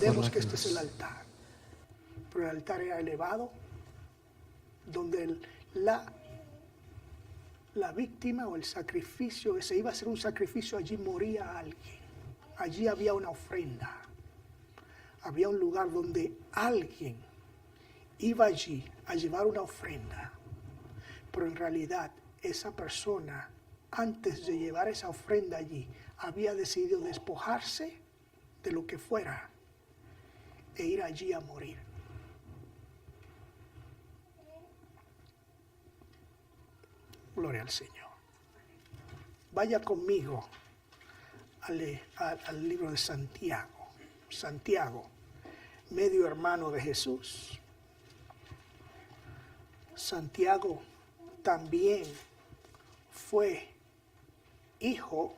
entendemos que este es el altar. Pero el altar era elevado, donde la víctima o el sacrificio, se iba a hacer un sacrificio, allí moría alguien. Allí había una ofrenda. Había un lugar donde alguien iba allí a llevar una ofrenda. Pero en realidad esa persona, antes de llevar esa ofrenda allí, había decidido despojarse de lo que fuera e ir allí a morir. Gloria al Señor. Vaya conmigo al libro de Santiago. Santiago, medio hermano de Jesús. Santiago también fue hijo,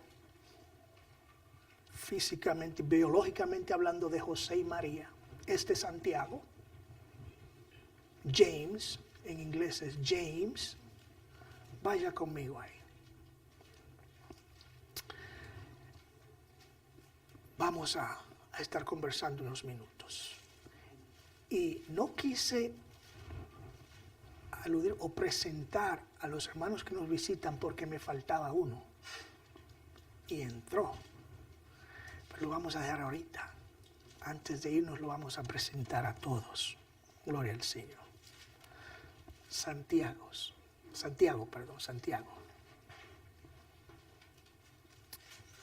físicamente, biológicamente hablando, de José y María. Este Santiago, James, en inglés es James. Vaya conmigo ahí. Vamos a estar conversando unos minutos. Y no quise aludir o presentar a los hermanos que nos visitan porque me faltaba uno. Y entró. Pero lo vamos a dejar ahorita. Antes de irnos lo vamos a presentar a todos. Gloria al Señor. Santiago.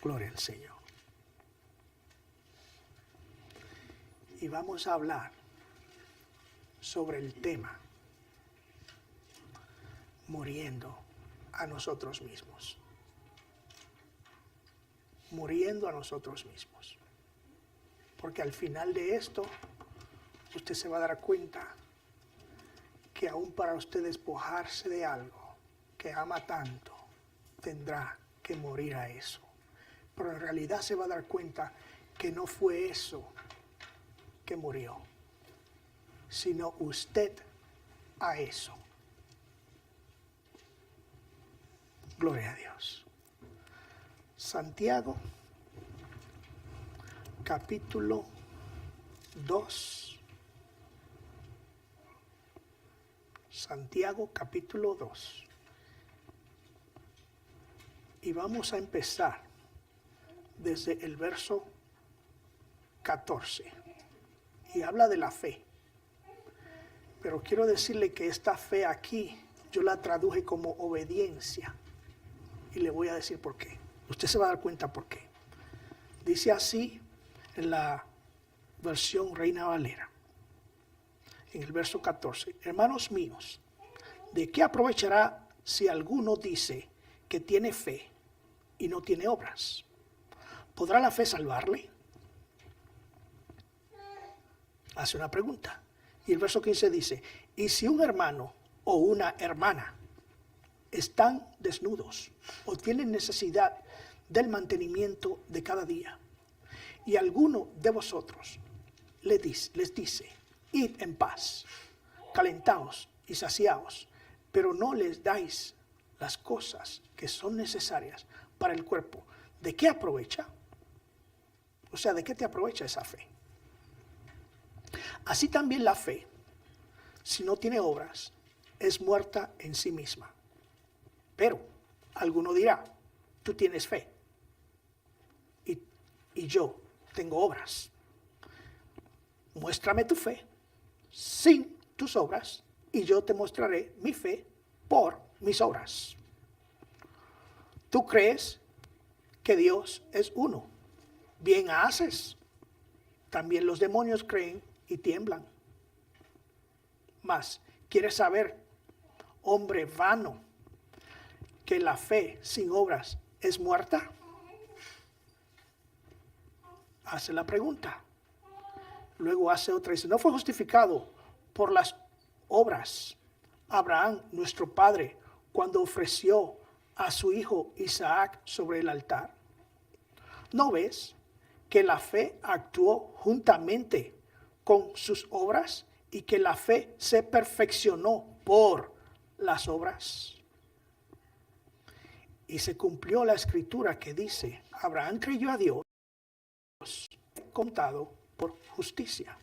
Gloria al Señor. Y vamos a hablar sobre el tema muriendo a nosotros mismos. Muriendo a nosotros mismos. Porque al final de esto, usted se va a dar cuenta que aún para usted despojarse de algo que ama tanto, tendrá que morir a eso. Pero en realidad se va a dar cuenta que no fue eso que murió, sino usted a eso. Gloria a Dios. Santiago, capítulo 2. Santiago, capítulo 2. Y vamos a empezar desde el verso 14. Y habla de la fe. Pero quiero decirle que esta fe aquí, yo la traduje como obediencia. Y le voy a decir por qué. Usted se va a dar cuenta por qué. Dice así en la versión Reina Valera. En el verso 14, hermanos míos, ¿de qué aprovechará si alguno dice que tiene fe y no tiene obras? ¿Podrá la fe salvarle? Hace una pregunta. Y el verso 15 dice, y si un hermano o una hermana están desnudos o tienen necesidad del mantenimiento de cada día, y alguno de vosotros les dice, id en paz, calentaos y saciaos, pero no les dais las cosas que son necesarias para el cuerpo, ¿de qué aprovecha? O sea, ¿de qué te aprovecha esa fe? Así también la fe, si no tiene obras, es muerta en sí misma. Pero alguno dirá, tú tienes fe y yo tengo obras. Muéstrame tu fe sin tus obras y yo te mostraré mi fe por mis obras. Tú crees que Dios es uno. Bien haces. También los demonios creen y tiemblan. Mas, ¿quieres saber, hombre vano, que la fe sin obras es muerta? Hace la pregunta. Luego hace otra, dice, ¿no fue justificado por las obras Abraham, nuestro padre, cuando ofreció a su hijo Isaac sobre el altar? ¿No ves que la fe actuó juntamente con sus obras y que la fe se perfeccionó por las obras? Y se cumplió la escritura que dice, Abraham creyó a Dios, contado por justicia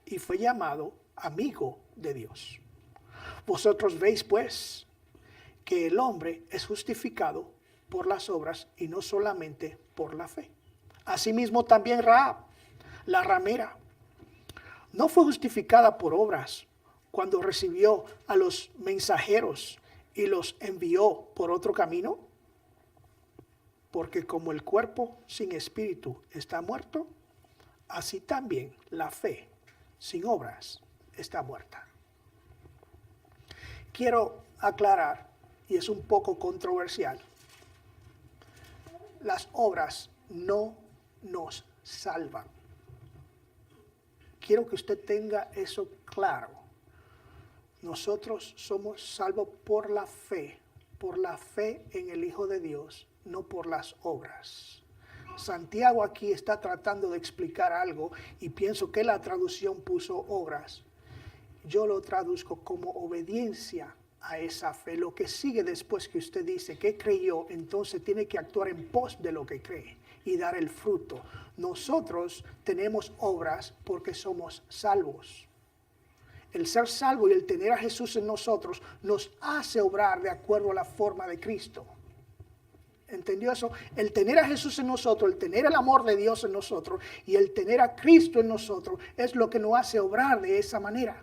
y fue llamado amigo de Dios. Vosotros veis pues que el hombre es justificado por las obras y no solamente por la fe. Asimismo también Rahab, la ramera, no fue justificada por obras cuando recibió a los mensajeros y los envió por otro camino. Porque como el cuerpo sin espíritu está muerto, así también la fe sin obras está muerta. Quiero aclarar, y es un poco controversial, las obras no nos salvan. Quiero que usted tenga eso claro. Nosotros somos salvos por la fe en el Hijo de Dios, no por las obras. Santiago aquí está tratando de explicar algo y pienso que la traducción puso obras. Yo lo traduzco como obediencia a esa fe. Lo que sigue después que usted dice que creyó, entonces tiene que actuar en pos de lo que cree y dar el fruto. Nosotros tenemos obras porque somos salvos. El ser salvo y el tener a Jesús en nosotros nos hace obrar de acuerdo a la forma de Cristo. ¿Entendió eso? El tener a Jesús en nosotros, el tener el amor de Dios en nosotros y el tener a Cristo en nosotros es lo que nos hace obrar de esa manera.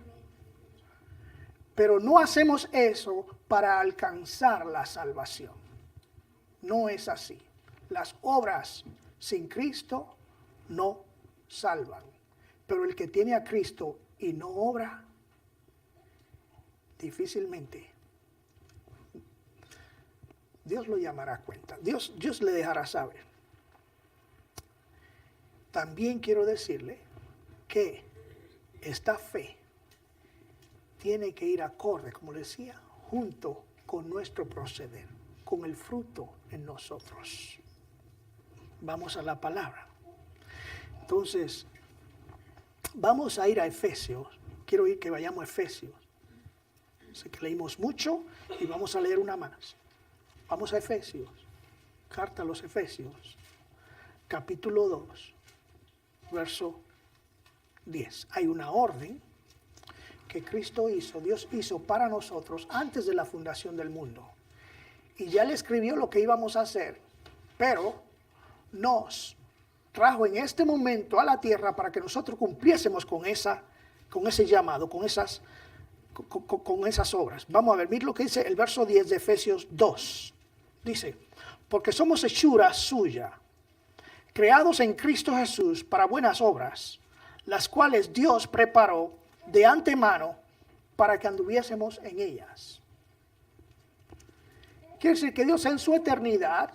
Pero no hacemos eso para alcanzar la salvación. No es así. Las obras sin Cristo no salvan. Pero el que tiene a Cristo y no obra, difícilmente Dios lo llamará a cuenta. Dios le dejará saber. También quiero decirle que esta fe tiene que ir acorde, como decía, junto con nuestro proceder, con el fruto en nosotros. Vamos a la palabra. Entonces, vamos a ir a Efesios. Quiero que vayamos a Efesios. Sé que leímos mucho y vamos a leer una más. Vamos a Efesios, carta a los Efesios, capítulo 2, verso 10. Hay una orden que Cristo hizo, Dios hizo para nosotros antes de la fundación del mundo. Y ya le escribió lo que íbamos a hacer, pero nos trajo en este momento a la tierra para que nosotros cumpliésemos con ese llamado, con esas obras. Vamos a ver, mira lo que dice el verso 10 de Efesios 2. Dice, porque somos hechura suya, creados en Cristo Jesús para buenas obras, las cuales Dios preparó de antemano para que anduviésemos en ellas. Quiere decir que Dios en su eternidad,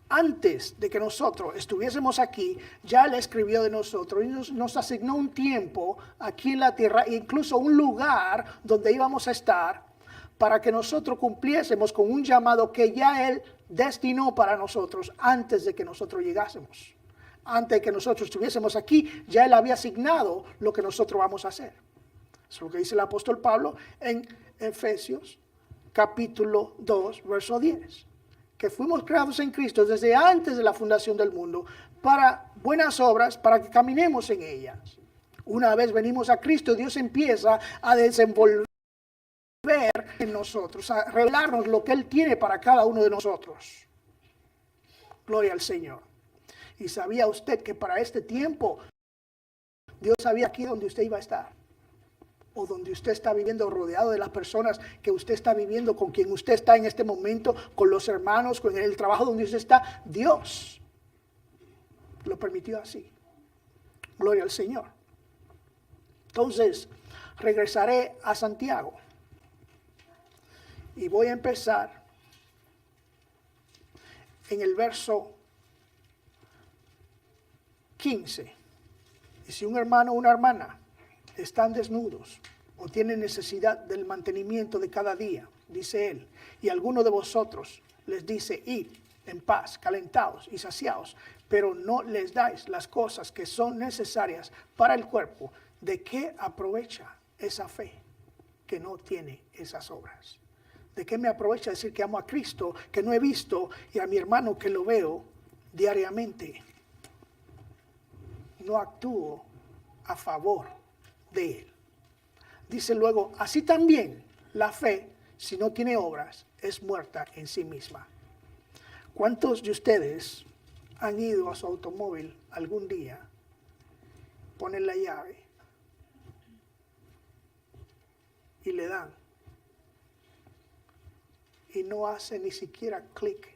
antes de que nosotros estuviésemos aquí, ya Él escribió de nosotros y nos asignó un tiempo aquí en la tierra, incluso un lugar donde íbamos a estar, para que nosotros cumpliésemos con un llamado que ya Él destinó para nosotros antes de que nosotros llegásemos. Antes de que nosotros estuviésemos aquí, ya Él había asignado lo que nosotros vamos a hacer. Eso es lo que dice el apóstol Pablo en Efesios capítulo 2, verso 10. Que fuimos creados en Cristo desde antes de la fundación del mundo para buenas obras, para que caminemos en ellas. Una vez venimos a Cristo, Dios empieza a desenvolver en nosotros, a revelarnos lo que Él tiene para cada uno de nosotros. Gloria al Señor. Y sabía usted que para este tiempo Dios sabía aquí donde usted iba a estar, o donde usted está viviendo, rodeado de las personas que usted está viviendo, con quien usted está en este momento, con los hermanos, con el trabajo donde usted está. Dios lo permitió así. Gloria al Señor. Entonces, regresaré a Santiago. Y voy a empezar en el verso 15. Y si un hermano o una hermana están desnudos o tienen necesidad del mantenimiento de cada día, dice él, y alguno de vosotros les dice, id en paz, calentaos y saciaos, pero no les dais las cosas que son necesarias para el cuerpo, ¿de qué aprovecha esa fe que no tiene esas obras? ¿De qué me aprovecha decir que amo a Cristo, que no he visto, y a mi hermano que lo veo diariamente? No actúo a favor de él. Dice luego, así también la fe, si no tiene obras, es muerta en sí misma. ¿Cuántos de ustedes han ido a su automóvil algún día, ponen la llave y le dan y no hace ni siquiera clic,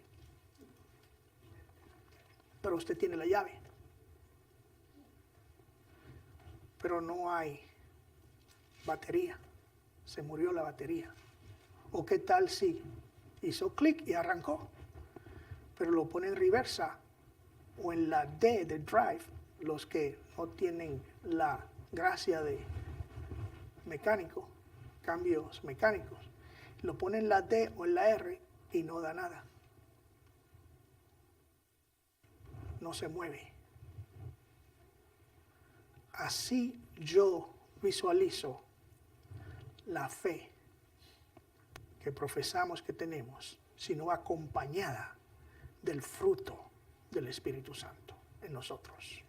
pero usted tiene la llave, pero no hay batería, se murió la batería? ¿O qué tal si hizo clic y arrancó, pero lo pone en reversa o en la D de drive? Los que no tienen la gracia de mecánico, cambios mecánicos, lo pone en la D o en la R y no da nada, no se mueve. Así yo visualizo la fe que profesamos que tenemos, sino acompañada del fruto del Espíritu Santo en nosotros.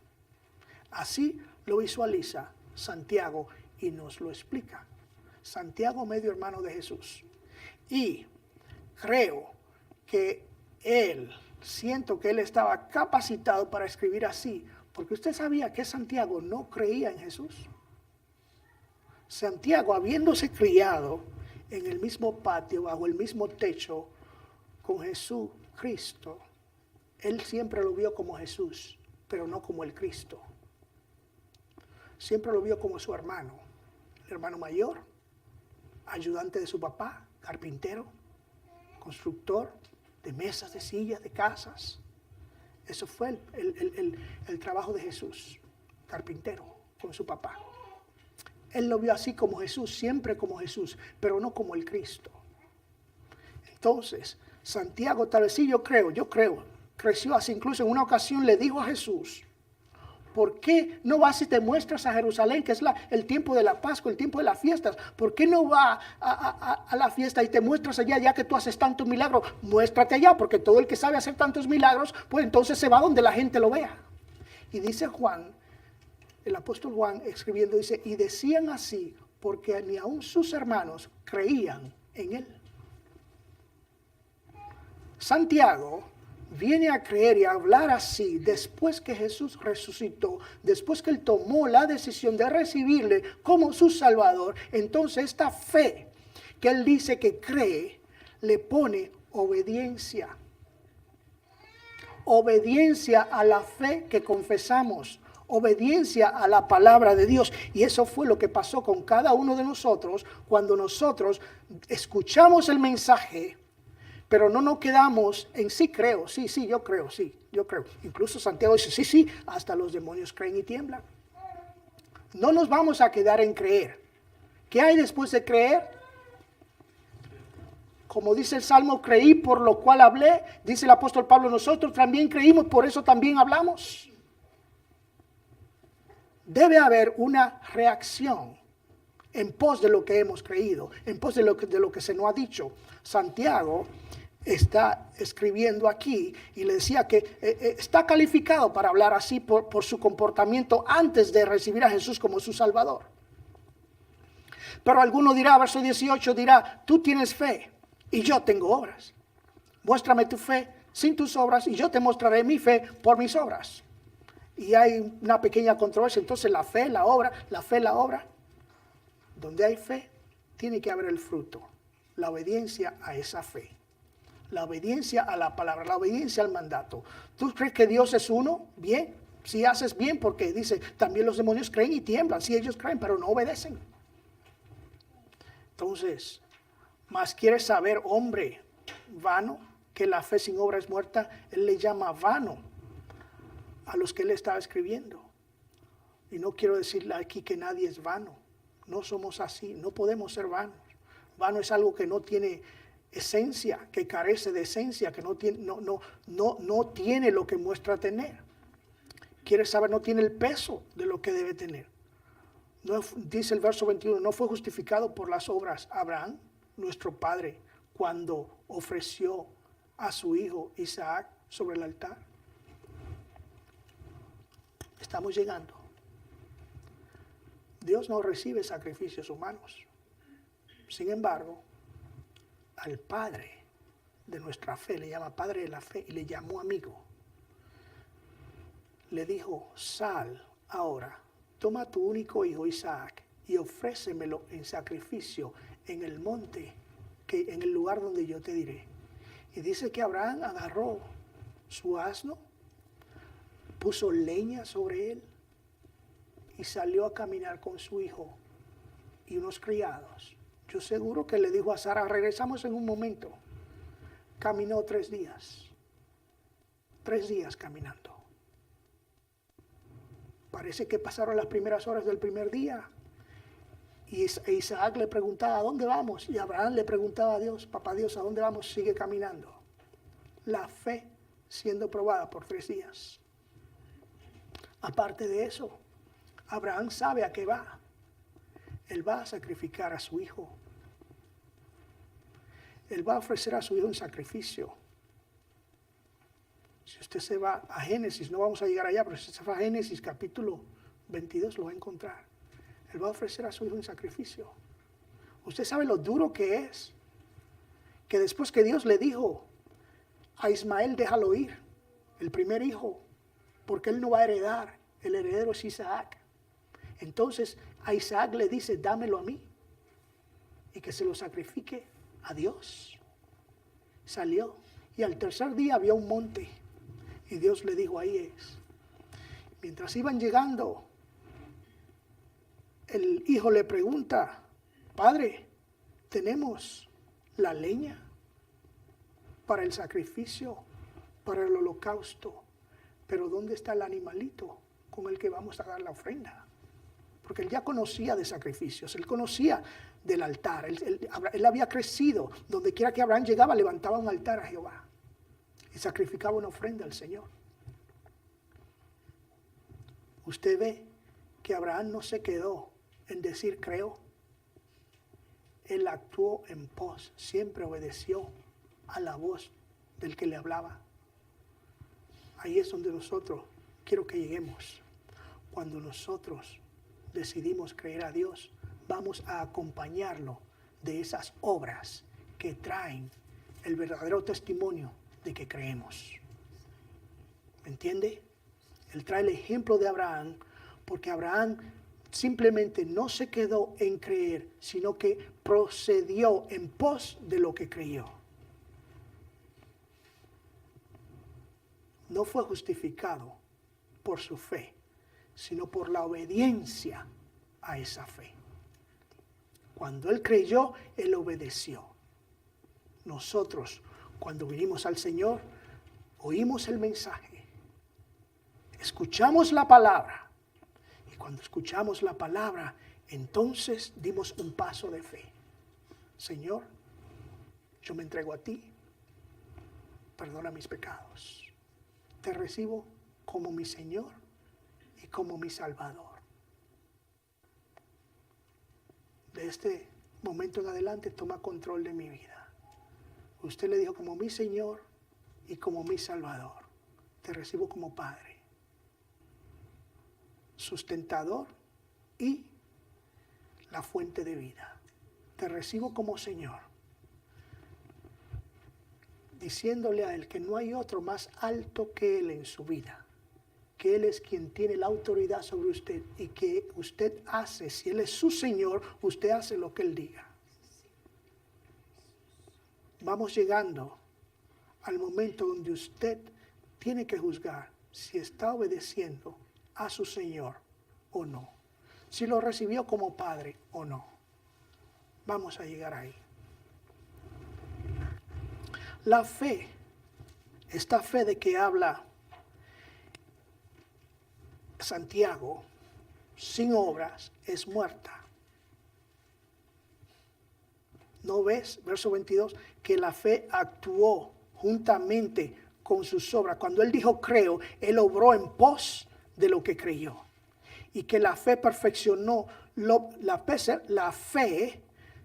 Así lo visualiza Santiago y nos lo explica. Santiago, medio hermano de Jesús. Y creo que siento que él estaba capacitado para escribir así, porque usted sabía que Santiago no creía en Jesús. Santiago, habiéndose criado en el mismo patio, bajo el mismo techo con Jesucristo, él siempre lo vio como Jesús, pero no como el Cristo. Siempre lo vio como su hermano, el hermano mayor, ayudante de su papá, carpintero, constructor de mesas, de sillas, de casas. Eso fue el trabajo de Jesús, carpintero con su papá. Él lo vio así como Jesús, siempre como Jesús, pero no como el Cristo. Entonces, Santiago, tal vez sí, yo creo, creció así. Incluso en una ocasión le dijo a Jesús, ¿por qué no vas y te muestras a Jerusalén, que es el tiempo de la Pascua, el tiempo de las fiestas? ¿Por qué no vas a la fiesta y te muestras allá, ya que tú haces tantos milagros? Muéstrate allá, porque todo el que sabe hacer tantos milagros, pues entonces se va donde la gente lo vea. Y dice Juan, el apóstol Juan escribiendo, dice, y decían así porque ni aun sus hermanos creían en él. Santiago viene a creer y a hablar así después que Jesús resucitó, después que él tomó la decisión de recibirle como su Salvador. Entonces esta fe que él dice que cree, le pone obediencia. Obediencia a la fe que confesamos, obediencia a la palabra de Dios. Y eso fue lo que pasó con cada uno de nosotros cuando nosotros escuchamos el mensaje, pero no nos quedamos en sí creo, sí, yo creo. Incluso Santiago dice, sí, hasta los demonios creen y tiemblan. No nos vamos a quedar en creer. ¿Qué hay después de creer? Como dice el Salmo, creí por lo cual hablé. Dice el apóstol Pablo, nosotros también creímos, por eso también hablamos. Debe haber una reacción en pos de lo que hemos creído, en pos de lo que se nos ha dicho. Santiago está escribiendo aquí y le decía que está calificado para hablar así por su comportamiento antes de recibir a Jesús como su Salvador. Pero alguno dirá, verso 18 dirá, tú tienes fe y yo tengo obras. Muéstrame tu fe sin tus obras y yo te mostraré mi fe por mis obras. Y hay una pequeña controversia. Entonces la fe, la obra. Donde hay fe, tiene que haber el fruto. La obediencia a esa fe. La obediencia a la palabra. La obediencia al mandato. ¿Tú crees que Dios es uno? Bien. Si haces bien, porque dice, también los demonios creen y tiemblan. Si ellos creen, pero no obedecen. Entonces, más quiere saber, hombre vano, que la fe sin obra es muerta. Él le llama vano a los que él estaba escribiendo. Y no quiero decirle aquí que nadie es vano. No somos así, no podemos ser vanos. Vano es algo que no tiene esencia, que carece de esencia, que no tiene lo que muestra tener. Quiere saber, no tiene el peso de lo que debe tener. No, dice el verso 21, no fue justificado por las obras Abraham, nuestro padre, cuando ofreció a su hijo Isaac sobre el altar. Estamos llegando. Dios no recibe sacrificios humanos. Sin embargo, al Padre de nuestra fe, le llama Padre de la fe y le llamó amigo. Le dijo, sal ahora, toma tu único hijo Isaac y ofrécemelo en sacrificio en el monte, en el lugar donde yo te diré. Y dice que Abraham agarró su asno, puso leña sobre él y salió a caminar con su hijo y unos criados. Yo seguro que le dijo a Sara, regresamos en un momento. Caminó 3 días. 3 días caminando. Parece que pasaron las primeras horas del primer día. Y Isaac le preguntaba, ¿a dónde vamos? Y Abraham le preguntaba a Dios, papá Dios, ¿a dónde vamos? Sigue caminando. La fe siendo probada por 3 días. Aparte de eso, Abraham sabe a qué va. Él va a sacrificar a su hijo. Él va a ofrecer a su hijo en sacrificio. Si usted se va a Génesis, no vamos a llegar allá, pero si usted se va a Génesis capítulo 22 lo va a encontrar. Él va a ofrecer a su hijo en sacrificio. Usted sabe lo duro que es, que después que Dios le dijo a Ismael, déjalo ir, el primer hijo, porque él no va a heredar, el heredero es Isaac. Entonces a Isaac le dice, dámelo a mí y que se lo sacrifique a Dios. Salió y al tercer día había un monte y Dios le dijo, ahí es. Mientras iban llegando, el hijo le pregunta, padre, ¿tenemos la leña para el sacrificio, para el holocausto? Pero ¿dónde está el animalito con el que vamos a dar la ofrenda? Porque él ya conocía de sacrificios, él conocía del altar, él había crecido, donde quiera que Abraham llegaba, levantaba un altar a Jehová y sacrificaba una ofrenda al Señor. Usted ve que Abraham no se quedó en decir creo, él actuó en pos, siempre obedeció a la voz del que le hablaba. Ahí es donde nosotros quiero que lleguemos. Cuando nosotros decidimos creer a Dios, vamos a acompañarlo de esas obras que traen el verdadero testimonio de que creemos. ¿Me entiende? Él trae el ejemplo de Abraham, porque Abraham simplemente no se quedó en creer, sino que procedió en pos de lo que creyó. No fue justificado por su fe, sino por la obediencia a esa fe. Cuando él creyó, él obedeció. Nosotros, cuando vinimos al Señor, oímos el mensaje, escuchamos la palabra, y cuando escuchamos la palabra, entonces dimos un paso de fe. Señor, yo me entrego a ti, perdona mis pecados, te recibo como mi Señor y como mi Salvador. De este momento en adelante toma control de mi vida. Usted le dijo como mi Señor y como mi Salvador. Te recibo como Padre, sustentador y la fuente de vida. Te recibo como Señor, diciéndole a Él que no hay otro más alto que Él en su vida, que Él es quien tiene la autoridad sobre usted y que usted hace, si Él es su Señor, usted hace lo que Él diga. Vamos llegando al momento donde usted tiene que juzgar si está obedeciendo a su Señor o no, si lo recibió como Padre o no. Vamos a llegar ahí. La fe, esta fe de que habla Santiago, sin obras, es muerta. ¿No ves? Verso 22, que la fe actuó juntamente con sus obras. Cuando él dijo creo, él obró en pos de lo que creyó. Y que la fe perfeccionó, la fe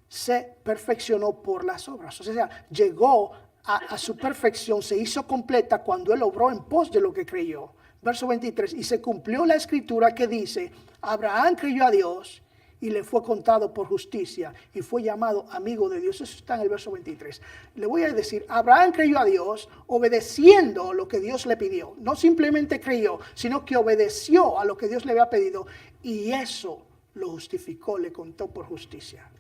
se perfeccionó por las obras. O sea, llegó a su perfección, se hizo completa cuando él obró en pos de lo que creyó. Verso 23, y se cumplió la escritura que dice, Abraham creyó a Dios y le fue contado por justicia y fue llamado amigo de Dios. Eso está en el verso 23. Le voy a decir, Abraham creyó a Dios obedeciendo lo que Dios le pidió. No simplemente creyó, sino que obedeció a lo que Dios le había pedido y eso lo justificó, le contó por justicia.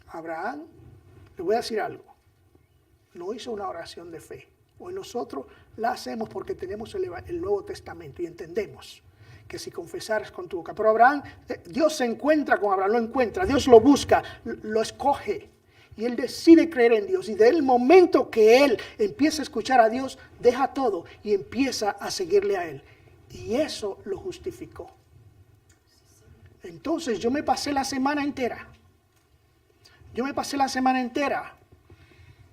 Abraham, le voy a decir algo, no hizo una oración de fe. Hoy nosotros la hacemos porque tenemos el Nuevo Testamento y entendemos que si confesares con tu boca. Pero Abraham, Dios se encuentra con Abraham, lo encuentra, Dios lo busca, lo escoge. Y él decide creer en Dios. Y del momento que él empieza a escuchar a Dios, deja todo y empieza a seguirle a él. Y eso lo justificó. Entonces yo me pasé la semana entera.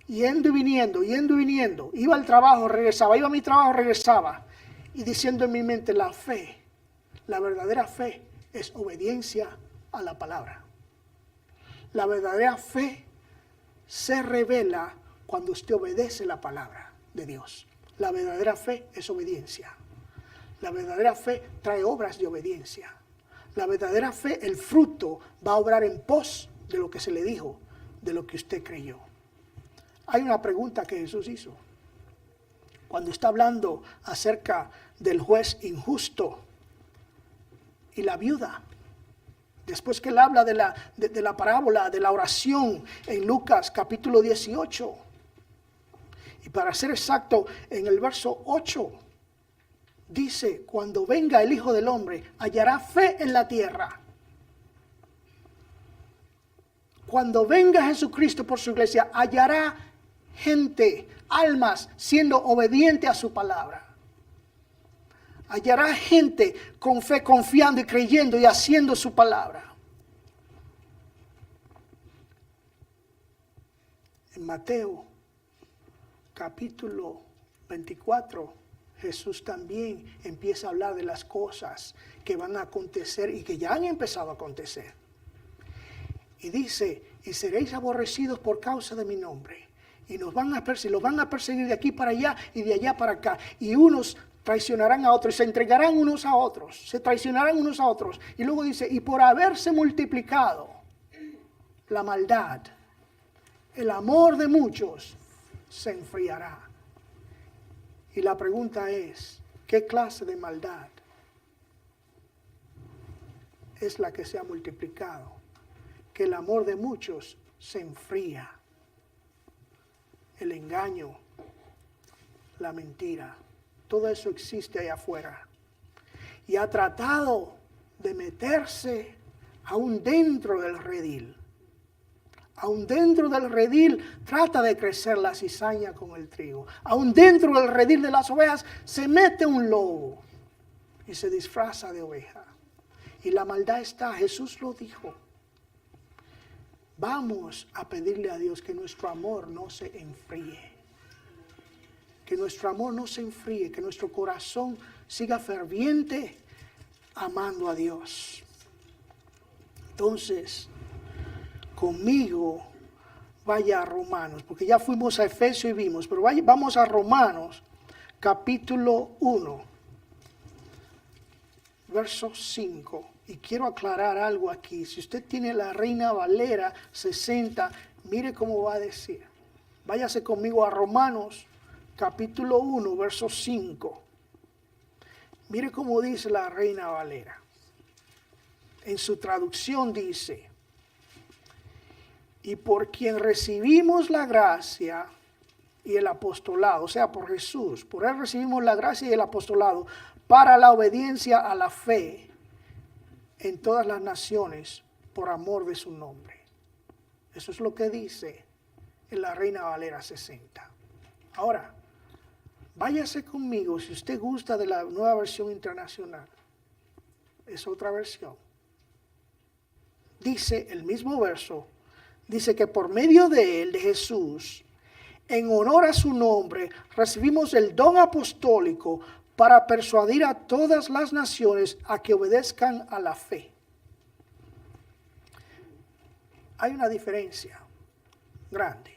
Yendo y viniendo. Iba al trabajo, regresaba. Iba a mi trabajo, regresaba. Y diciendo en mi mente, la fe, la verdadera fe es obediencia a la palabra. La verdadera fe se revela cuando usted obedece la palabra de Dios. La verdadera fe es obediencia. La verdadera fe trae obras de obediencia. La verdadera fe, el fruto, va a obrar en pos de lo que se le dijo, de lo que usted creyó. Hay una pregunta que Jesús hizo. Cuando está hablando acerca del juez injusto y la viuda. Después que él habla de la parábola, de la oración en Lucas capítulo 18. Y para ser exacto, en el verso 8, dice, cuando venga el Hijo del Hombre, hallará fe en la tierra. Cuando venga Jesucristo por su iglesia, hallará gente, almas, siendo obediente a su palabra. Hallará gente con fe, confiando y creyendo y haciendo su palabra. En Mateo capítulo 24, Jesús también empieza a hablar de las cosas que van a acontecer y que ya han empezado a acontecer. Y dice, y seréis aborrecidos por causa de mi nombre. Y los van a perseguir de aquí para allá y de allá para acá. Y unos traicionarán a otros, se entregarán unos a otros, se traicionarán unos a otros. Y luego dice, y por haberse multiplicado la maldad, el amor de muchos se enfriará. Y la pregunta es, ¿qué clase de maldad es la que se ha multiplicado? Que el amor de muchos se enfría. El engaño, la mentira, todo eso existe allá afuera. Y ha tratado de meterse aún dentro del redil. Aún dentro del redil trata de crecer la cizaña con el trigo. Aún dentro del redil de las ovejas se mete un lobo y se disfraza de oveja. Y la maldad está, Jesús lo dijo. Vamos a pedirle a Dios que nuestro amor no se enfríe. Que nuestro amor no se enfríe, que nuestro corazón siga ferviente amando a Dios. Entonces, conmigo vaya a Romanos, porque ya fuimos a Efesios y vimos, pero vamos a Romanos capítulo 1, verso 5. Y quiero aclarar algo aquí. Si usted tiene la Reina Valera 60, mire cómo va a decir. Váyase conmigo a Romanos capítulo 1, verso 5. Mire cómo dice la Reina Valera. En su traducción dice, y por quien recibimos la gracia y el apostolado, o sea, por Jesús, por él recibimos la gracia y el apostolado para la obediencia a la fe en todas las naciones por amor de su nombre. Eso es lo que dice en la Reina Valera 60. Ahora, váyase conmigo, si usted gusta de la Nueva Versión Internacional. Es otra versión. Dice el mismo verso, dice que por medio de él, de Jesús, en honor a su nombre, recibimos el don apostólico para persuadir a todas las naciones a que obedezcan a la fe. Hay una diferencia grande.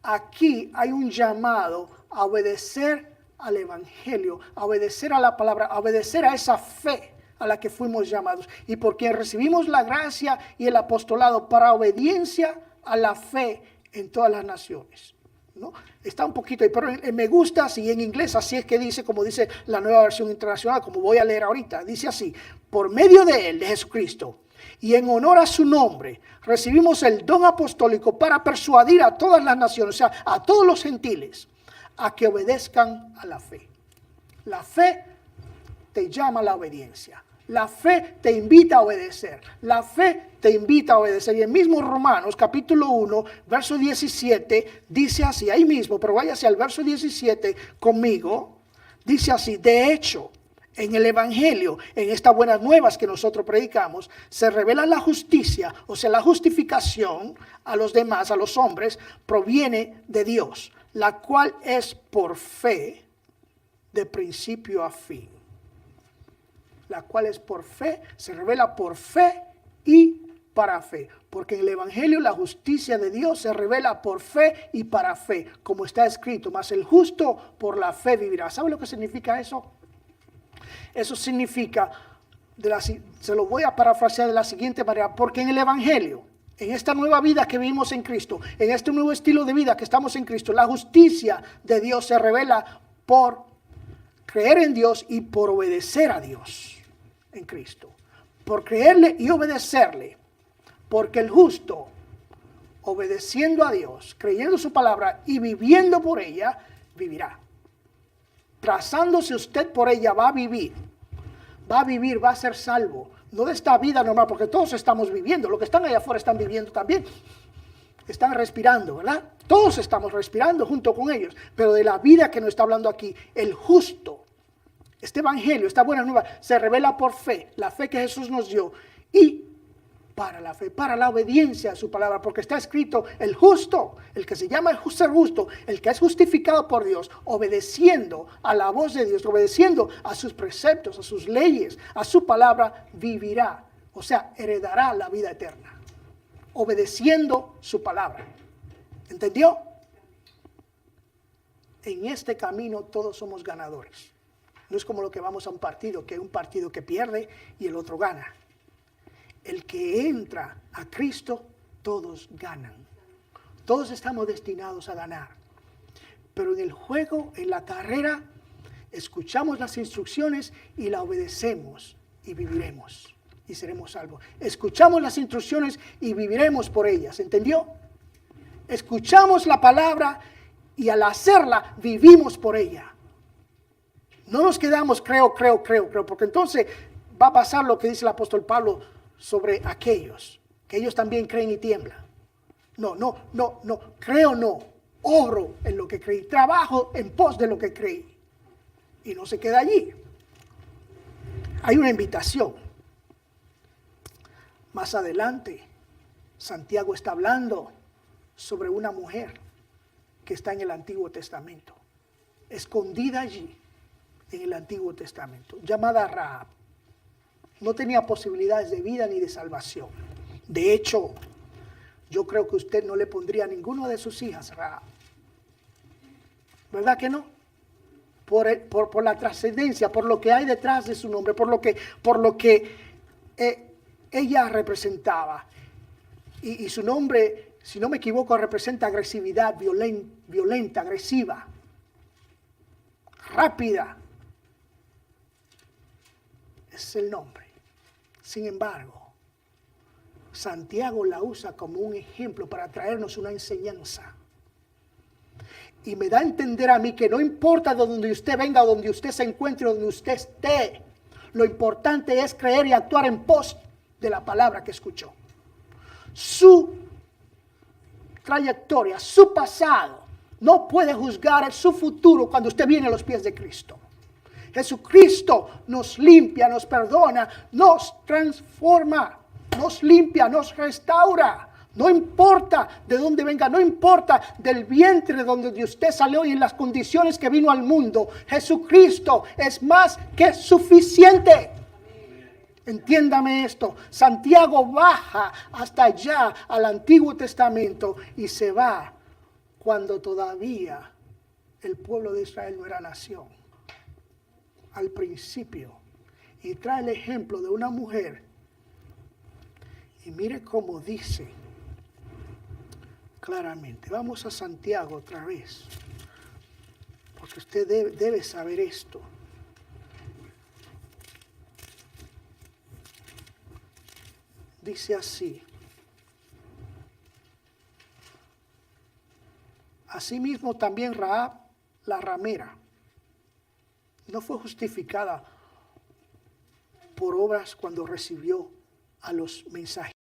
Aquí hay un llamado a obedecer al Evangelio, a obedecer a la palabra, a obedecer a esa fe a la que fuimos llamados y por quien recibimos la gracia y el apostolado para obediencia a la fe en todas las naciones. ¿No? Está un poquito ahí, pero me gusta así en inglés, así es que dice, como dice la Nueva Versión Internacional, como voy a leer ahorita, dice así: por medio de él, de Jesucristo, y en honor a su nombre, recibimos el don apostólico para persuadir a todas las naciones, o sea, a todos los gentiles, a que obedezcan a la fe. La fe te llama a la obediencia. La fe te invita a obedecer. La fe te invita a obedecer. Y el mismo Romanos capítulo 1, verso 17, dice así, ahí mismo, pero váyase al verso 17 conmigo. Dice así: de hecho, en el Evangelio, en estas buenas nuevas que nosotros predicamos, se revela la justicia, o sea, la justificación a los demás, a los hombres, proviene de Dios, la cual es por fe, de principio a fin. La cual es por fe, se revela por fe y para fe. Porque en el Evangelio la justicia de Dios se revela por fe y para fe, como está escrito: mas el justo por la fe vivirá. ¿Sabe lo que significa eso? Eso significa, se lo voy a parafrasear de la siguiente manera: porque en el Evangelio, en esta nueva vida que vivimos en Cristo, en este nuevo estilo de vida que estamos en Cristo, la justicia de Dios se revela por creer en Dios y por obedecer a Dios en Cristo. Por creerle y obedecerle. Porque el justo, obedeciendo a Dios, creyendo su palabra y viviendo por ella, vivirá. Trazándose usted por ella, va a vivir. Va a vivir, va a ser salvo. No de esta vida normal, porque todos estamos viviendo. Los que están allá afuera están viviendo también. Están respirando, ¿verdad? Todos estamos respirando junto con ellos. Pero de la vida que nos está hablando aquí, el justo, este evangelio, esta buena nueva, se revela por fe, la fe que Jesús nos dio, y para la fe, para la obediencia a su palabra, porque está escrito: el justo, el que se llama el ser justo, el que es justificado por Dios, obedeciendo a la voz de Dios, obedeciendo a sus preceptos, a sus leyes, a su palabra, vivirá, o sea, heredará la vida eterna, obedeciendo su palabra. ¿Entendió? En este camino todos somos ganadores. No es como lo que vamos a un partido, que es un partido que pierde y el otro gana. El que entra a Cristo, todos ganan. Todos estamos destinados a ganar. Pero en el juego, en la carrera, escuchamos las instrucciones y la obedecemos y viviremos y seremos salvos. Escuchamos las instrucciones y viviremos por ellas. ¿Entendió? Escuchamos la palabra y al hacerla vivimos por ella. No nos quedamos creo, porque entonces va a pasar lo que dice el apóstol Pablo sobre aquellos, que ellos también creen y tiemblan. No, creo no, obro en lo que creí, trabajo en pos de lo que creí. Y no se queda allí. Hay una invitación. Más adelante, Santiago está hablando sobre una mujer que está en el Antiguo Testamento, escondida allí en el Antiguo Testamento, llamada Rahab. No tenía posibilidades de vida ni de salvación. De hecho, yo creo que usted no le pondría a ninguna de sus hijas Rahab. ¿Verdad que no? Por la trascendencia, por lo que hay detrás de su nombre, por lo que ella representaba. Y su nombre, si no me equivoco, representa agresividad, violenta, agresiva, rápida. Es el nombre. Sin embargo, Santiago la usa como un ejemplo para traernos una enseñanza. Y me da a entender a mí que no importa de donde usted venga, donde usted se encuentre, donde usted esté, lo importante es creer y actuar en pos de la palabra que escuchó. Su trayectoria, su pasado, no puede juzgar su futuro cuando usted viene a los pies de Cristo. Jesucristo nos limpia, nos perdona, nos transforma, nos limpia, nos restaura. No importa de dónde venga, no importa del vientre donde usted salió y en las condiciones que vino al mundo. Jesucristo es más que suficiente. Entiéndame esto. Santiago baja hasta allá al Antiguo Testamento y se va cuando todavía el pueblo de Israel no era nación. Al principio. y trae el ejemplo de una mujer. Y mire cómo dice claramente. Vamos a Santiago otra vez, porque usted debe saber esto. Dice así: asimismo también Rahab, la ramera, no fue justificada por obras cuando recibió a los mensajeros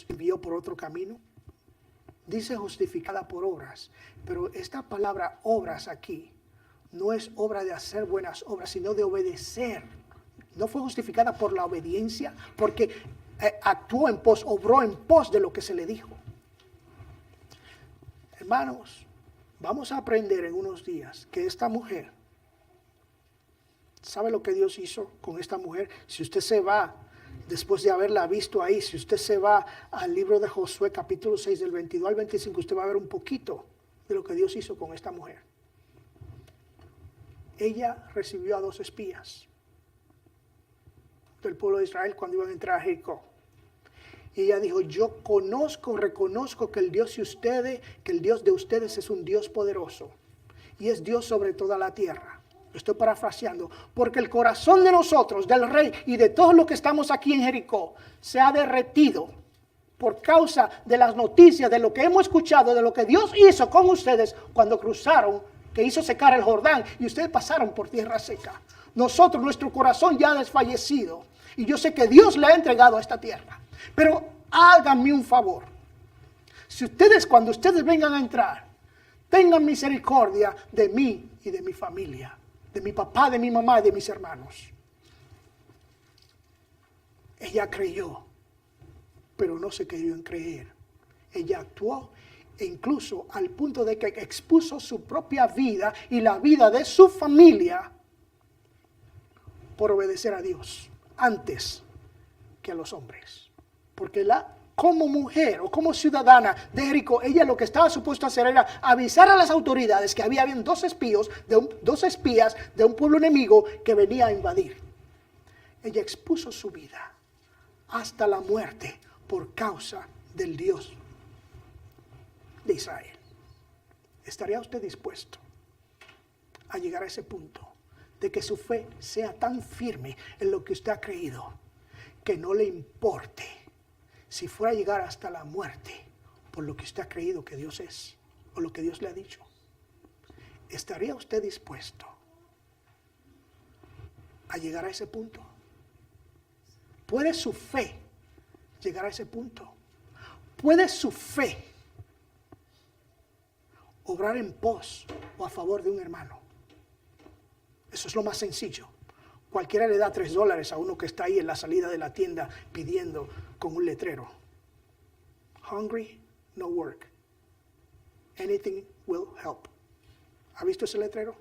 y envió por otro camino. Dice justificada por obras, pero esta palabra obras aquí no es obra de hacer buenas obras, sino de obedecer. No fue justificada por la obediencia, porque actuó en pos, obró en pos de lo que se le dijo. Hermanos, vamos a aprender en unos días que esta mujer, ¿sabe lo que Dios hizo con esta mujer? Si usted se va, después de haberla visto ahí, si usted se va al libro de Josué capítulo 6 del 22 al 25, usted va a ver un poquito de lo que Dios hizo con esta mujer. Ella recibió a 2 espías del pueblo de Israel cuando iban a entrar a Jericó. Y ella dijo: yo reconozco que el Dios de ustedes es un Dios poderoso y es Dios sobre toda la tierra. Estoy parafraseando, porque el corazón de nosotros, del rey y de todos los que estamos aquí en Jericó, se ha derretido por causa de las noticias, de lo que hemos escuchado, de lo que Dios hizo con ustedes cuando cruzaron, que hizo secar el Jordán y ustedes pasaron por tierra seca. Nosotros, nuestro corazón ya ha desfallecido y yo sé que Dios le ha entregado a esta tierra. Pero háganme un favor. Si ustedes, cuando ustedes vengan a entrar, tengan misericordia de mí y de mi familia, de mi papá, de mi mamá y de mis hermanos. Ella creyó, pero no se quedó en creer. Ella actuó, e incluso al punto de que expuso su propia vida y la vida de su familia por obedecer a Dios antes que a los hombres. Porque como mujer o como ciudadana de Jericó, ella lo que estaba supuesto a hacer era avisar a las autoridades que habían 2 espías de un pueblo enemigo que venía a invadir. Ella expuso su vida hasta la muerte por causa del Dios de Israel. ¿Estaría usted dispuesto a llegar a ese punto de que su fe sea tan firme en lo que usted ha creído que no le importe si fuera a llegar hasta la muerte por lo que usted ha creído que Dios es o lo que Dios le ha dicho? ¿Estaría usted dispuesto a llegar a ese punto? ¿Puede su fe llegar a ese punto? ¿Puede su fe obrar en pos o a favor de un hermano? Eso es lo más sencillo. Cualquiera le da $3 a uno que está ahí en la salida de la tienda pidiendo con un letrero: hungry, no work. Anything will help. ¿Ha visto ese letrero?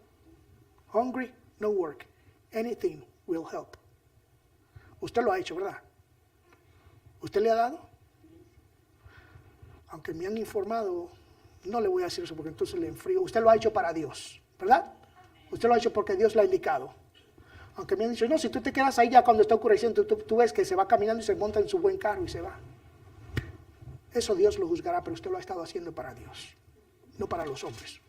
Hungry, no work. Anything will help. Usted lo ha hecho, ¿verdad? ¿Usted le ha dado? Aunque me han informado, no le voy a decir eso porque entonces le enfrío. Usted lo ha hecho para Dios, ¿verdad? Usted lo ha hecho porque Dios le ha indicado. Aunque me han dicho: no, si tú te quedas ahí ya cuando está oscureciendo, tú ves que se va caminando y se monta en su buen carro y se va. Eso Dios lo juzgará, pero usted lo ha estado haciendo para Dios, no para los hombres.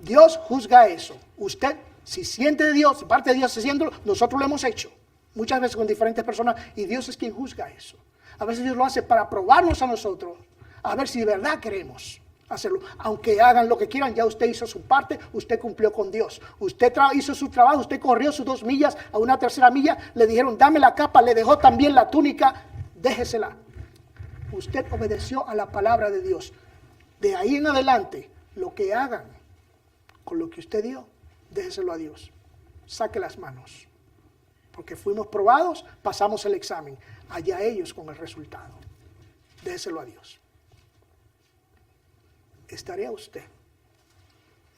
Dios juzga eso. Usted, si siente de Dios, si parte de Dios haciéndolo, nosotros lo hemos hecho muchas veces con diferentes personas y Dios es quien juzga eso. A veces Dios lo hace para probarnos a nosotros, a ver si de verdad queremos hacerlo. Aunque hagan lo que quieran, ya usted hizo su parte, usted cumplió con Dios. Usted hizo su trabajo, usted corrió sus 2 millas a una 3ª milla, le dijeron: dame la capa, le dejó también la túnica, déjesela. Usted obedeció a la palabra de Dios. De ahí en adelante, lo que hagan con lo que usted dio, déjeselo a Dios. Saque las manos. Porque fuimos probados, pasamos el examen. Allá ellos con el resultado. Déjeselo a Dios. ¿Estaría usted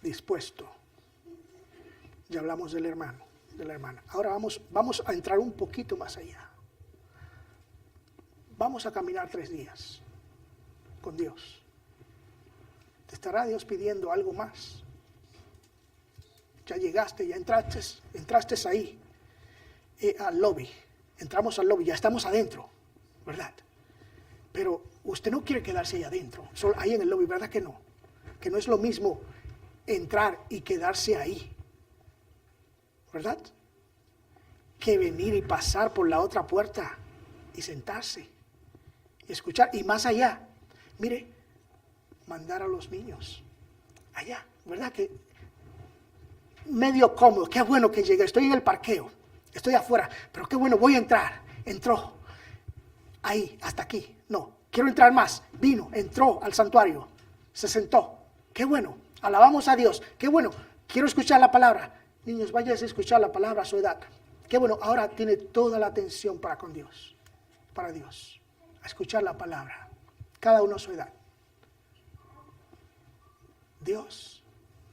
dispuesto? Ya hablamos del hermano, de la hermana. Ahora vamos a entrar un poquito más allá. Vamos a caminar 3 días con Dios. ¿Te estará Dios pidiendo algo más? ya llegaste, ya entraste ahí al lobby. Entramos al lobby, ya estamos adentro, ¿verdad? Pero usted no quiere quedarse ahí adentro, solo ahí en el lobby, ¿verdad que no? Que no es lo mismo entrar y quedarse ahí, ¿verdad? Que venir y pasar por la otra puerta y sentarse y escuchar. Y más allá, mire, mandar a los niños allá, ¿verdad? Que medio cómodo, qué bueno que llegué, estoy en el parqueo, estoy afuera, pero qué bueno, voy a entrar. Entró ahí, hasta aquí, no, quiero entrar más, vino, entró al santuario, se sentó, qué bueno, alabamos a Dios, qué bueno, quiero escuchar la palabra. Niños, váyanse a escuchar la palabra a su edad. Qué bueno, ahora tiene toda la atención para con Dios, para Dios, a escuchar la palabra, cada uno a su edad. Dios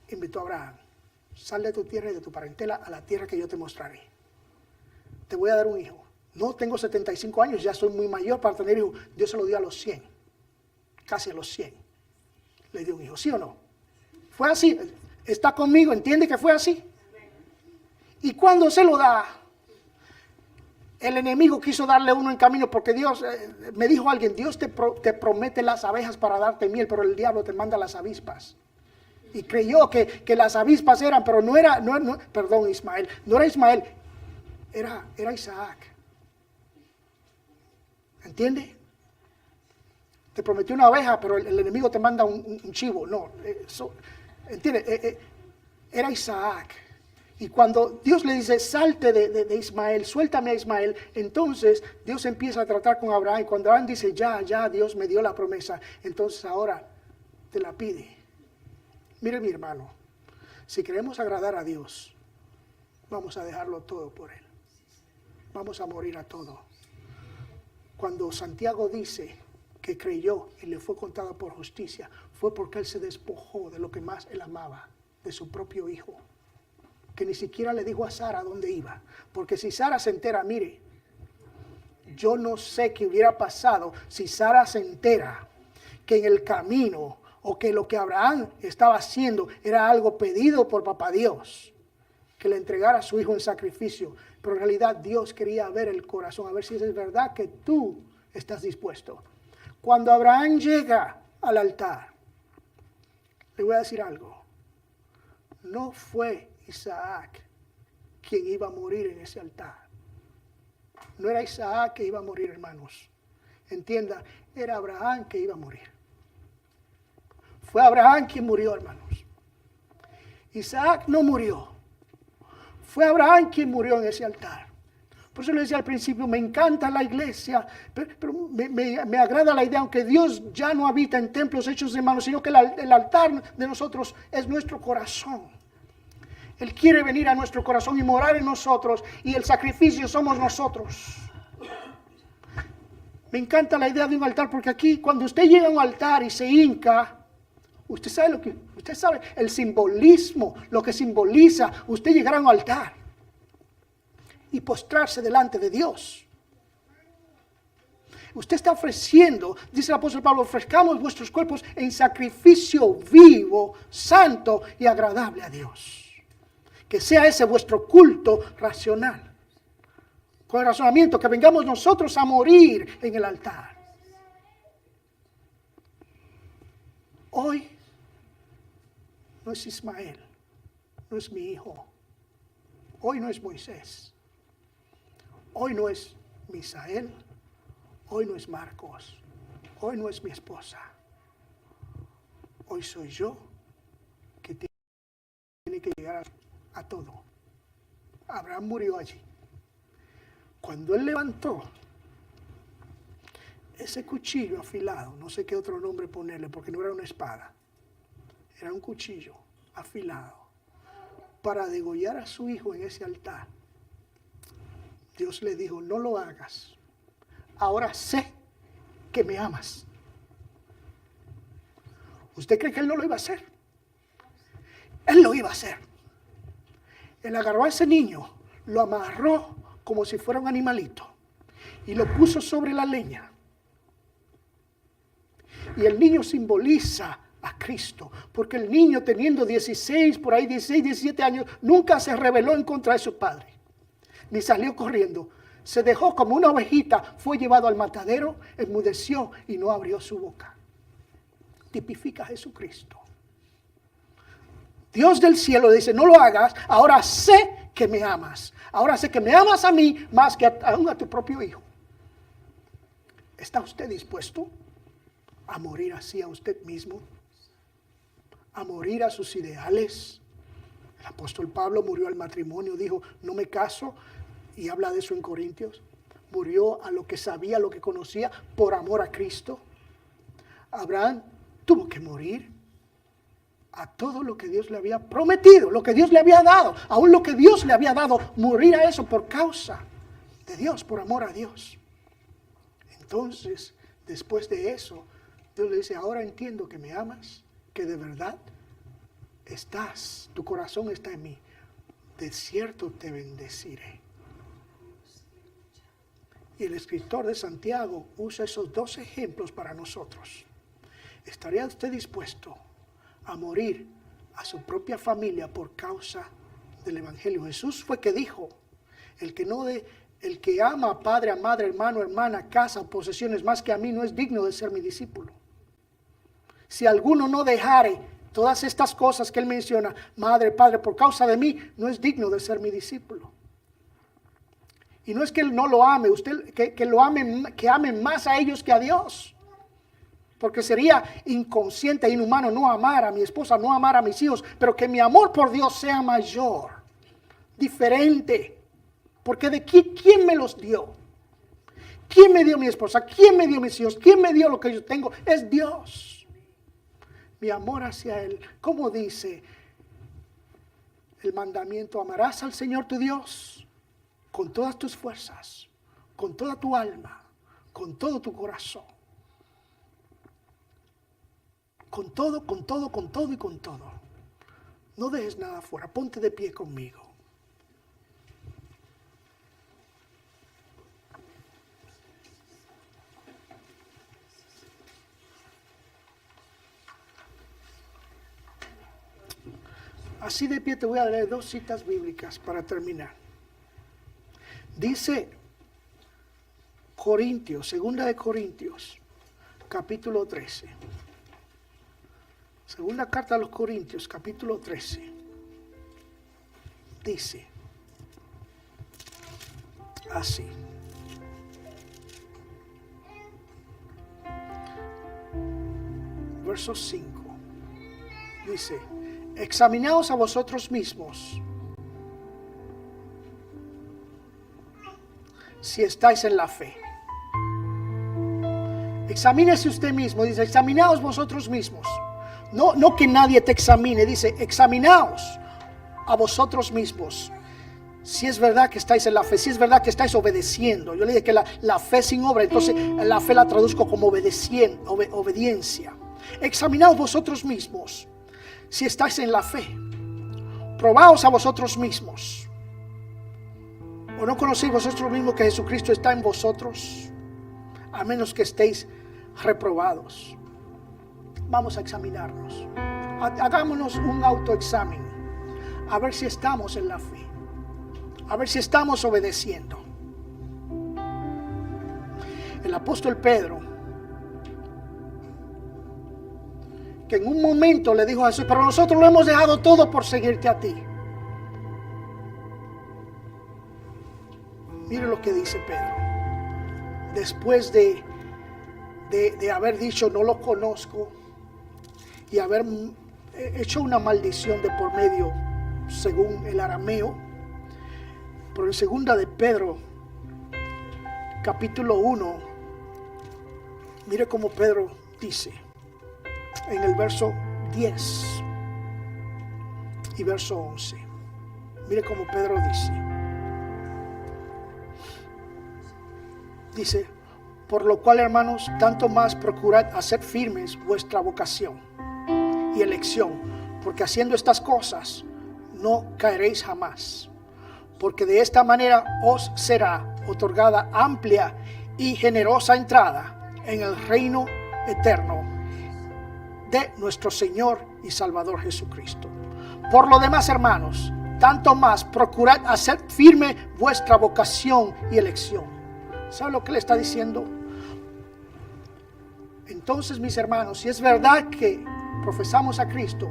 invitó a Abraham, sal de tu tierra y de tu parentela a la tierra que yo te mostraré. Te voy a dar un hijo. No tengo 75 años, ya soy muy mayor para tener hijo. Dios se lo dio a los 100, casi a los 100. Le dio un hijo, ¿sí o no? Fue así, está conmigo, entiende que fue así. Y cuando se lo da, el enemigo quiso darle uno en camino porque Dios, me dijo alguien, Dios te promete las abejas para darte miel, pero el diablo te manda las avispas. Y creyó que las avispas eran, pero no era Ismael, no era Ismael, era Isaac. ¿Entiende? Te prometió una abeja, pero el enemigo te manda un chivo. No, ¿entiende? Era Isaac. Y cuando Dios le dice, salte de Ismael, suéltame a Ismael, entonces Dios empieza a tratar con Abraham. Y cuando Abraham dice, ya, Dios me dio la promesa, entonces ahora te la pide. Mire, mi hermano, si queremos agradar a Dios, vamos a dejarlo todo por Él. Vamos a morir a todo. Cuando Santiago dice que creyó y le fue contado por justicia, fue porque Él se despojó de lo que más Él amaba, de su propio hijo. Que ni siquiera le dijo a Sara dónde iba. Porque si Sara se entera, mire, yo no sé qué hubiera pasado si Sara se entera que en el camino o que lo que Abraham estaba haciendo era algo pedido por papá Dios, que le entregara a su hijo en sacrificio. Pero en realidad Dios quería ver el corazón, a ver si es verdad que tú estás dispuesto. Cuando Abraham llega al altar, le voy a decir algo, no fue Isaac quien iba a morir en ese altar. No era Isaac que iba a morir, hermanos. Entienda, era Abraham que iba a morir. Fue Abraham quien murió, hermanos. Isaac no murió. Fue Abraham quien murió en ese altar. Por eso le decía al principio, me encanta la iglesia, pero me agrada la idea, aunque Dios ya no habita en templos hechos de manos, sino que el altar de nosotros es nuestro corazón. Él quiere venir a nuestro corazón y morar en nosotros, y el sacrificio somos nosotros. Me encanta la idea de un altar, porque aquí cuando usted llega a un altar y se hinca, usted sabe el simbolismo, lo que simboliza usted llegar a un altar y postrarse delante de Dios. Usted está ofreciendo, dice el apóstol Pablo, ofrezcamos vuestros cuerpos en sacrificio vivo, santo y agradable a Dios. Que sea ese vuestro culto racional. Con el razonamiento, que vengamos nosotros a morir en el altar. Hoy no es Ismael, no es mi hijo. Hoy no es Moisés. Hoy no es Misael. Hoy no es Marcos. Hoy no es mi esposa. Hoy soy yo que tiene que llegar a todo. Abraham murió allí. Cuando él levantó ese cuchillo afilado, no sé qué otro nombre ponerle porque no era una espada, era un cuchillo afilado para degollar a su hijo en ese altar, Dios le dijo, no lo hagas, ahora sé que me amas. ¿Usted cree que él no lo iba a hacer? Él lo iba a hacer. Él agarró a ese niño, lo amarró como si fuera un animalito y lo puso sobre la leña. Y el niño simboliza a Cristo, porque el niño teniendo 16, por ahí 16, 17 años, nunca se rebeló en contra de su padre, ni salió corriendo. Se dejó como una ovejita, fue llevado al matadero, enmudeció y no abrió su boca. Tipifica a Jesucristo. Dios del cielo dice, no lo hagas, ahora sé que me amas. Ahora sé que me amas a mí más que aún a tu propio hijo. ¿Está usted dispuesto a morir así a usted mismo? A morir a sus ideales. El apóstol Pablo murió al matrimonio, dijo, no me caso, y habla de eso en Corintios. Murió a lo que sabía, a lo que conocía, por amor a Cristo. Abraham tuvo que morir a todo lo que Dios le había prometido, lo que Dios le había dado, aún lo que Dios le había dado, morir a eso por causa de Dios, por amor a Dios. Entonces, después de eso, Dios le dice, ahora entiendo que me amas, que de verdad tu corazón está en mí. De cierto te bendeciré. Y el escritor de Santiago usa esos dos ejemplos para nosotros. ¿Estaría usted dispuesto a morir a su propia familia por causa del evangelio? Jesús fue que dijo, el que ama a padre, a madre, hermano, hermana, casa, posesiones más que a mí no es digno de ser mi discípulo. Si alguno no dejare todas estas cosas que él menciona, madre, padre, por causa de mí, no es digno de ser mi discípulo. Y no es que él no lo ame, usted que lo ame, que ame más a ellos que a Dios. Porque sería inconsciente e inhumano no amar a mi esposa, no amar a mis hijos, pero que mi amor por Dios sea mayor, diferente. Porque de quién me los dio. ¿Quién me dio mi esposa? ¿Quién me dio mis hijos? ¿Quién me dio lo que yo tengo? Es Dios. Mi amor hacia Él. ¿Cómo dice el mandamiento? Amarás al Señor tu Dios con todas tus fuerzas, con toda tu alma, con todo tu corazón. Con todo, con todo, con todo y con todo. No dejes nada fuera. Ponte de pie conmigo. Así de pie te voy a leer dos citas bíblicas para terminar. Dice Corintios, segunda de Corintios, capítulo 13. Segunda carta a los Corintios, capítulo 13. Dice así. Verso 5. Dice, examinaos a vosotros mismos si estáis en la fe. Examínese usted mismo, dice, examinaos vosotros mismos. No que nadie te examine, dice, examinaos a vosotros mismos. Si es verdad que estáis en la fe, si es verdad que estáis obedeciendo. Yo le dije que la fe sin obra, entonces la fe la traduzco como obediencia. Examinaos vosotros mismos si estáis en la fe. Probaos a vosotros mismos. ¿O no conocéis vosotros mismos que Jesucristo está en vosotros? A menos que estéis reprobados. Vamos a examinarnos. Hagámonos un autoexamen. A ver si estamos en la fe. A ver si estamos obedeciendo. El apóstol Pedro, que en un momento le dijo a Jesús, pero nosotros lo hemos dejado todo por seguirte a ti. Mire lo que dice Pedro. Después de haber dicho no lo conozco y haber hecho una maldición de por medio según el arameo, pero en segunda de Pedro capítulo 1, mire cómo Pedro dice en el verso 10 y verso 11. Mire cómo Pedro dice, por lo cual, hermanos, tanto más procurad hacer firmes vuestra vocación y elección, porque haciendo estas cosas no caeréis jamás, porque de esta manera os será otorgada amplia y generosa entrada en el reino eterno de nuestro Señor y Salvador Jesucristo. Por lo demás, hermanos, tanto más procurad hacer firme vuestra vocación y elección. ¿Sabe lo que le está diciendo? Entonces, mis hermanos, si es verdad que profesamos a Cristo,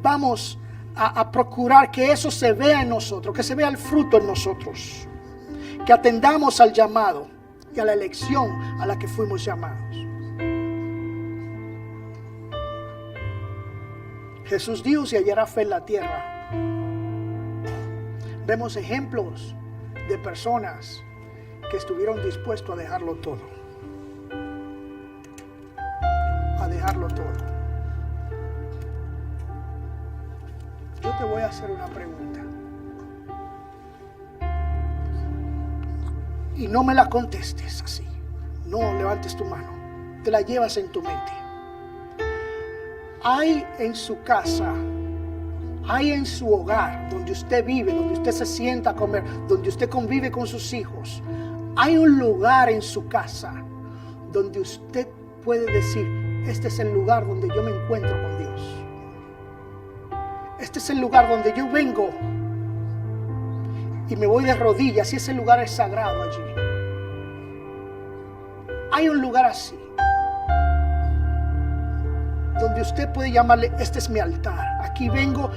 vamos a procurar que eso se vea en nosotros, que se vea el fruto en nosotros, que atendamos al llamado y a la elección a la que fuimos llamados. Jesús dijo: si hallará fe en la tierra. Vemos ejemplos de personas que estuvieron dispuestos a dejarlo todo. A dejarlo todo. Yo te voy a hacer una pregunta. Y no me la contestes así. No levantes tu mano. Te la llevas en tu mente. Hay en su casa, hay en su hogar, donde usted vive, donde usted se sienta a comer, donde usted convive con sus hijos, hay un lugar en su casa donde usted puede decir: este es el lugar donde yo me encuentro con Dios. Este es el lugar donde yo vengo y me voy de rodillas, y ese lugar es sagrado allí. Hay un lugar así, donde usted puede llamarle: este es mi altar. Aquí vengo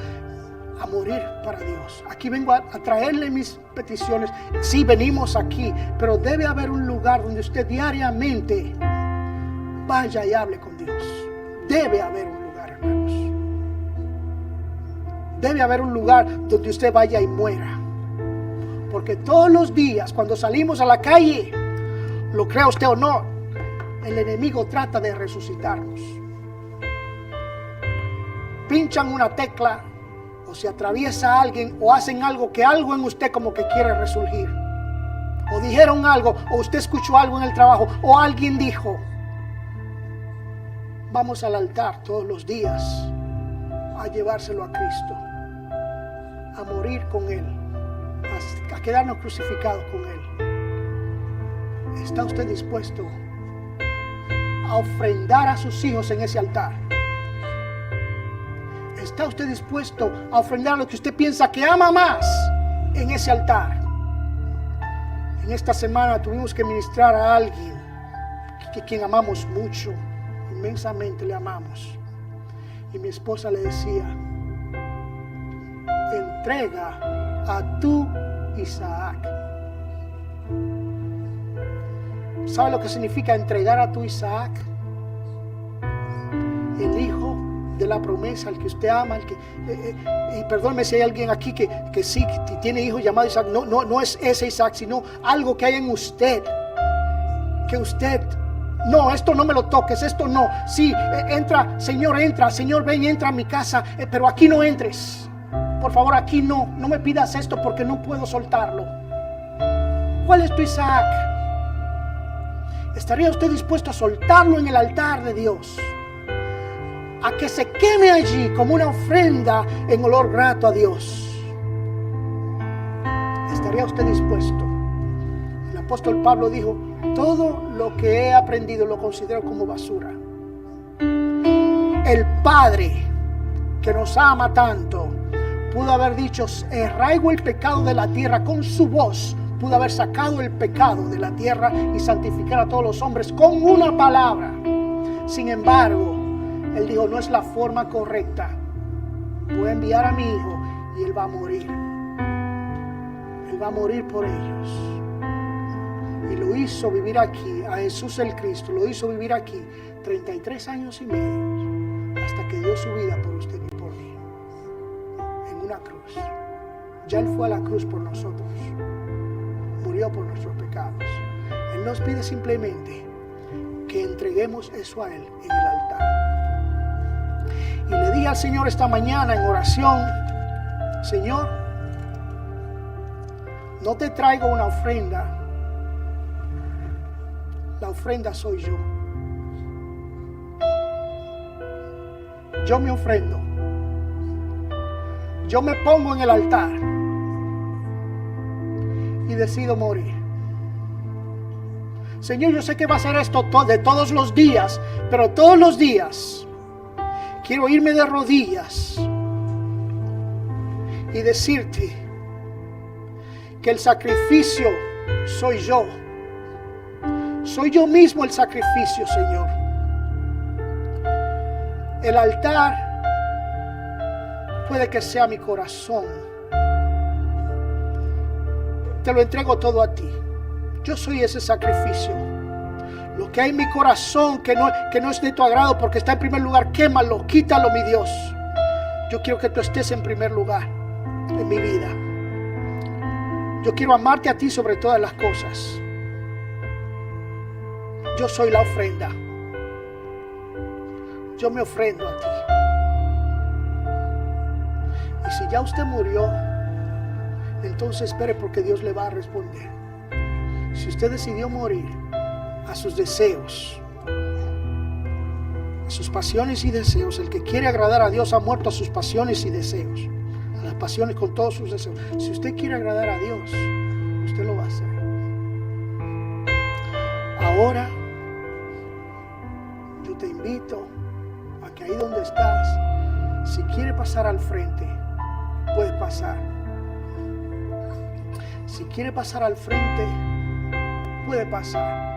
a morir para Dios. Aquí vengo a traerle mis peticiones. Sí, venimos aquí, pero debe haber un lugar donde usted diariamente vaya y hable con Dios. Debe haber un lugar, hermanos. Debe haber un lugar donde usted vaya y muera. Porque todos los días, cuando salimos a la calle, lo crea usted o no, el enemigo trata de resucitarnos. Pinchan una tecla, o se atraviesa a alguien, o hacen algo que algo en usted como que quiere resurgir, o dijeron algo, o usted escuchó algo en el trabajo, o alguien dijo. Vamos al altar todos los días a llevárselo a Cristo, a morir con Él, a quedarnos crucificados con Él. ¿Está usted dispuesto a ofrendar a sus hijos en ese altar? ¿Está usted dispuesto a ofrendar lo que usted piensa que ama más en ese altar? En esta semana tuvimos que ministrar a alguien que quien amamos mucho, inmensamente le amamos. Y mi esposa le decía: entrega a tu Isaac. ¿Sabe lo que significa entregar a tu Isaac? El hijo de la promesa, el que usted ama, el que y perdóneme si hay alguien aquí que sí que tiene hijos llamados Isaac. No es ese Isaac, sino algo que hay en usted, que usted: no, esto no me lo toques, esto no. Sí, entra, Señor, ven, entra a mi casa, pero aquí no entres. Por favor, aquí no me pidas esto porque no puedo soltarlo. ¿Cuál es tu Isaac? ¿Estaría usted dispuesto a soltarlo en el altar de Dios? A que se queme allí como una ofrenda en olor grato a Dios. ¿Estaría usted dispuesto? El apóstol Pablo dijo: todo lo que he aprendido lo considero como basura. El Padre que nos ama tanto pudo haber dicho: arraigo el pecado de la tierra con su voz. Pudo haber sacado el pecado de la tierra y santificar a todos los hombres con una palabra. Sin embargo, Él dijo: no es la forma correcta. Voy a enviar a mi hijo y Él va a morir. Él va a morir por ellos. Y lo hizo vivir aquí, a Jesús el Cristo, lo hizo vivir aquí 33 años y medio, hasta que dio su vida por usted y por mí, en una cruz. Ya Él fue a la cruz por nosotros, murió por nuestros pecados. Él nos pide simplemente que entreguemos eso a Él en el altar. Y le dije al Señor esta mañana en oración: Señor, no te traigo una ofrenda. La ofrenda soy yo. Yo me ofrendo. Yo me pongo en el altar y decido morir. Señor, yo sé que va a ser esto de todos los días, pero todos los días quiero irme de rodillas y decirte que el sacrificio soy yo. Soy yo mismo el sacrificio, Señor. El altar puede que sea mi corazón. Te lo entrego todo a ti. Yo soy ese sacrificio. Lo que hay en mi corazón que no es de tu agrado porque está en primer lugar, quémalo, quítalo, mi Dios. Yo quiero que tú estés en primer lugar en mi vida. Yo quiero amarte a ti sobre todas las cosas. Yo soy la ofrenda. Yo me ofrendo a ti. Y si ya usted murió, entonces espere, porque Dios le va a responder. Si usted decidió morir a sus deseos, a sus pasiones y deseos, el que quiere agradar a Dios ha muerto a sus pasiones y deseos, a las pasiones con todos sus deseos. Si usted quiere agradar a Dios, usted lo va a hacer. Ahora yo te invito a que ahí donde estás, si quiere pasar al frente, puedes pasar. Si quiere pasar al frente, puede pasar.